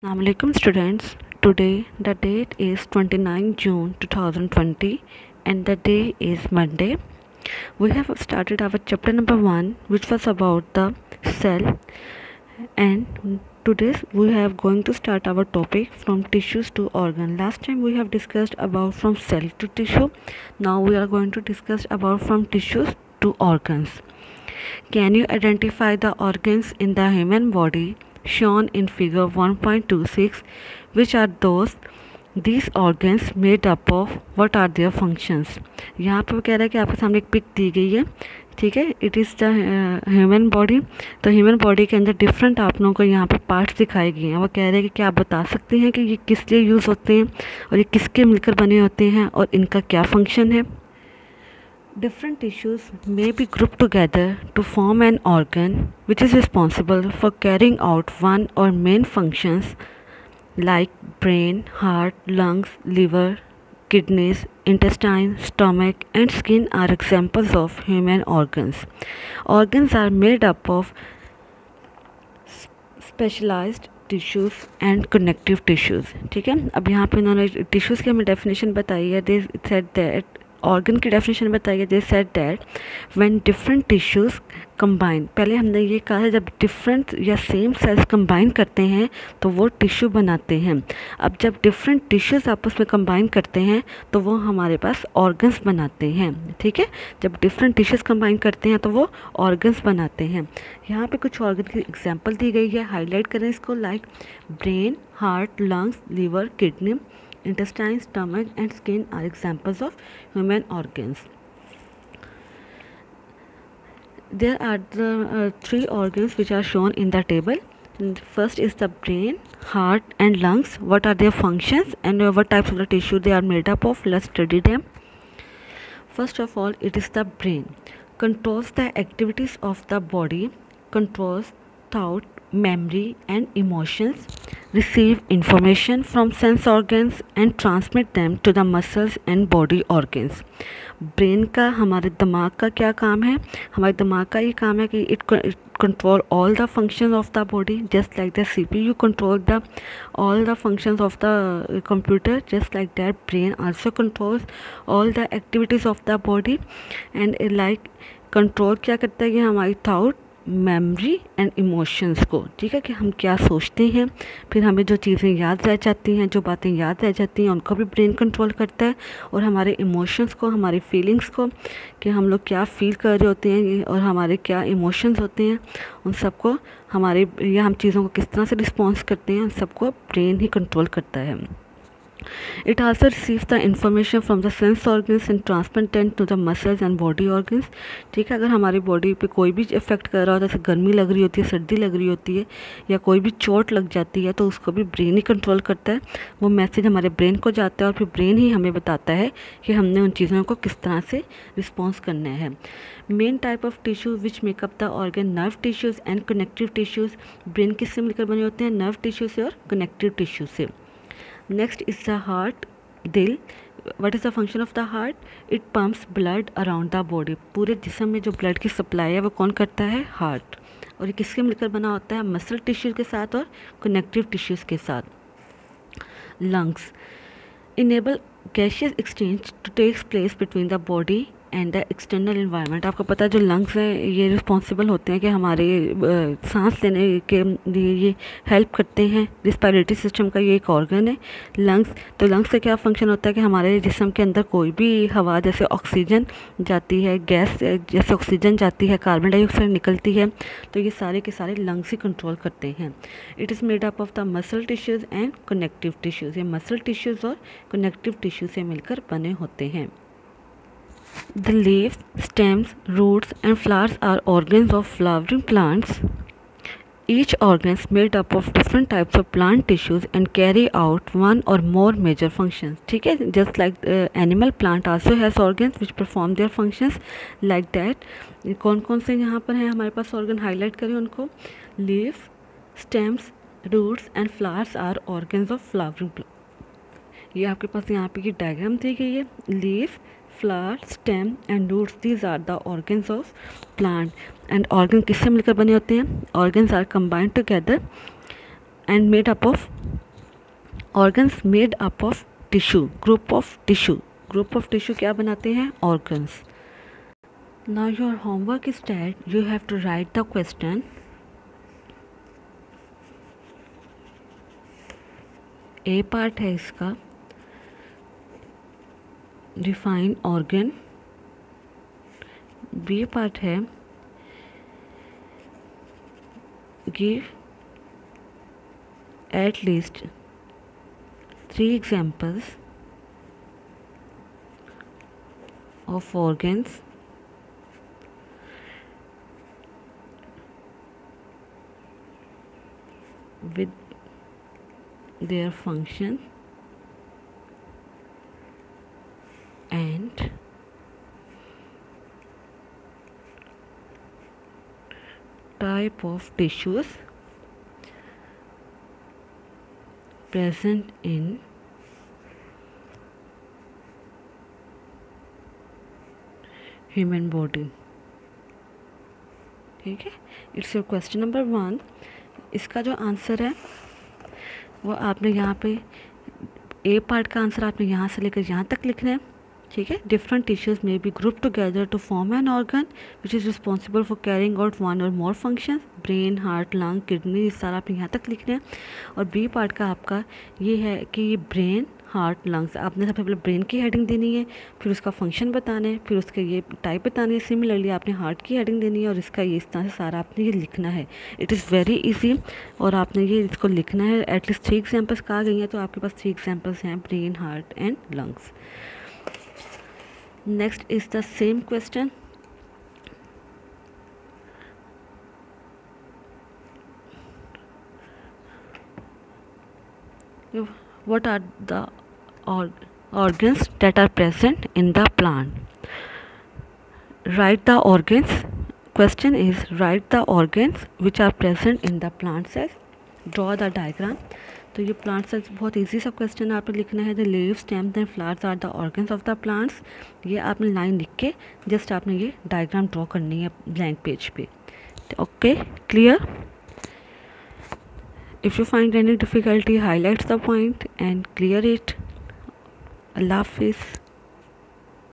Assalamualaikum students. Today the date is 29 June 2020 and the day is Monday. We have started our chapter number 1 which was about the cell, and today we have going to start our topic from tissues to organ. Last time we have discussed about from cell to tissue. Now we are going to discuss about from tissues to organs. Can you identify the organs in the human body shown in figure 1.26? Which are these organs made up of? What are their functions? यहाँ पे वो कह रहा है कि आपके सामने एक पिक दी गई है, ठीक है. It is the human body. तो ह्यूमन बॉडी के अंदर डिफरेंट आप लोगों को यहाँ पे पार्ट्स दिखाए गए हैं. वो कह रहे हैं कि क्या आप बता सकते हैं कि ये किस लिए यूज़ होते हैं और ये किसके मिलकर बने होते हैं और इनका क्या फंक्शन है. Different tissues may be grouped together to form an organ which is responsible for carrying out one or main functions like brain, heart, lungs, liver, kidneys, intestine, stomach, and skin are examples of human organs. Organs are made up of specialized tissues and connective tissues. ठीक है. अब यहाँ पे इन्होंने tissues की हमें definition बताई है. दे सेड दैट ऑर्गन की डेफिनेशन बताइए. They said that when different tissues combine. पहले हमने ये कहा है जब डिफरेंट या सेम सेल्स कंबाइन करते हैं तो वो टिश्यू बनाते हैं. अब जब डिफरेंट टिश्यूज़ आपस में कंबाइन करते हैं तो वो हमारे पास ऑर्गन्स बनाते हैं. ठीक है. जब डिफरेंट टिश्यूज़ कंबाइन करते हैं तो वो ऑर्गन्स बनाते हैं. यहाँ पे कुछ ऑर्गन की एग्जांपल दी गई है. हाईलाइट करें इसको. Like brain, heart, lungs, liver, kidney, intestine, stomach, and skin are examples of human organs. There are the three organs which are shown in the table. And first is the brain, heart, and lungs. What are their functions and what types of the tissue they are made up of? Let's study them. First of all, it is the brain. Controls the activities of the body, controls thought, memory, and emotions, receive information from sense organs and transmit them to the muscles and body organs. Brain का हमारे दिमाग का क्या काम है? हमारे दिमाग का ये काम है कि it control all the functions of the body, just like the CPU control the all the functions of the computer. Just like that, brain also controls all the activities of the body and like control क्या करता है कि हमारी thought, memory and emotions को. ठीक है. कि हम क्या सोचते हैं, फिर हमें जो चीज़ें याद रह जाती हैं, जो बातें याद रह जाती हैं उनको भी ब्रेन कंट्रोल करता है. और हमारे इमोशंस को, हमारी फीलिंग्स को, कि हम लोग क्या फील कर रहे होते हैं और हमारे क्या इमोशंस होते हैं, उन सबको हमारे या हम चीज़ों को किस तरह से रिस्पॉन्स करते हैं, उन सबको ब्रेन ही कंट्रोल करता है. It also receives the information from the sense organs and transmit them to the muscles and body organs. ठीक है. अगर हमारी बॉडी पे कोई भी इफेक्ट कर रहा होता है, जैसे गर्मी लग रही होती है, सर्दी लग रही होती है, या कोई भी चोट लग जाती है, तो उसको भी ब्रेन ही कंट्रोल करता है. वो मैसेज हमारे ब्रेन को जाता है और फिर ब्रेन ही हमें बताता है कि हमने उन चीज़ों को किस तरह से रिस्पॉन्स करना है. Main type of tissue which makeup the organ, nerve tissues and connective tissues. Brain किससे मिलकर बने होते हैं? नर्व टिश्यू से और कनेक्टिव टिश्यू से. Next is the heart, दिल. What is the function of the heart? It pumps blood around the body. पूरे जिस्म में जो ब्लड की सप्लाई है वो कौन करता है? हार्ट. और ये किसके मिलकर बना होता है? मसल टिश्यूज़ के साथ और कनेक्टिव टिश्यूज़ के साथ. Lungs enable gaseous exchange to takes place between the body and the external environment. आपको पता है जो लंग्स हैं ये रिस्पॉन्सिबल होते हैं कि हमारे सांस लेने के लिए ये हेल्प करते हैं. रिस्पायरेटरी सिस्टम का ये एक ऑर्गन है लंग्स. तो लंग्स का क्या फंक्शन होता है कि हमारे जिस्म के अंदर कोई भी हवा, जैसे ऑक्सीजन जाती है, गैस जैसे ऑक्सीजन जाती है, कार्बन डाइऑक्साइड निकलती है, तो ये सारे के सारे लंग्स ही कंट्रोल करते हैं. It is made up of the muscle tissues and connective tissues. ये मसल टिश्यूज़ और कनेक्टिव टिश्यू से मिलकर बने होते हैं. The leaves, stems, roots and flowers are organs of flowering plants. Each organ is made up of different types of plant tissues and carry out one or more major functions. ठीक है. Just like animal, plant also has organs which perform their functions like that. कौन कौन से यहाँ पर हैं हमारे पास organ? Highlight करें उनको. Leaves, stems, roots and flowers are organs of flowering plant. ये आपके पास यहाँ पे की डायग्राम दी गई है. Leaf, flower, stem and roots, these are the organs of plant. And organ किससे मिलकर बने होते हैं? Organs are combined together and made up of organs made up of tissue, group of tissue, group of tissue क्या बनाते हैं? Organs. Now your homework is that you have to write the question. A part है इसका define organ, B part है give at least 3 examples of organs with their function and type of tissues present in human body. ठीक है, it's your question number 1. इसका जो answer है वो आपने यहाँ पे ए पार्ट का आंसर आपने यहाँ से लेकर यहाँ तक लिखना है. ठीक है, different tissues may be group together to form an organ which is responsible for carrying out one और more function, brain, heart, lung, kidney, ये सारा आपने यहाँ तक लिखना है. और बी पार्ट का आपका ये है कि ये ब्रेन, हार्ट, लंग्स, आपने सबसे पहले ब्रेन की हेडिंग देनी है, फिर उसका फंक्शन बताना है, फिर उसके ये टाइप बतानी है. सिमिलरली आपने हार्ट की हेडिंग देनी है और इसका ये इस तरह से सारा आपने ये लिखना है. इट इज़ वेरी इजी और आपने ये इसको लिखना है. एटलीस्ट 3 एग्जाम्पल्स कहा गई हैं तो आपके पास 3 एग्जाम्पल्स हैं, brain, heart and lungs. Next is the same question. What are the organs that are present in the plant? Write the organs. Question is write the organs which are present in the plant cells. Draw the diagram. तो ये plant cells बहुत easy सा question है, आपने लिखना है the leaves, stems and flowers are the organs of the plants. ये आपने लाइन लिख के जस्ट आपने ये डायग्राम ड्रॉ करनी है ब्लैंक पेज पे. Okay, clear? If you find any difficulty highlights the point and clear it. अल्लाह हाफिज़.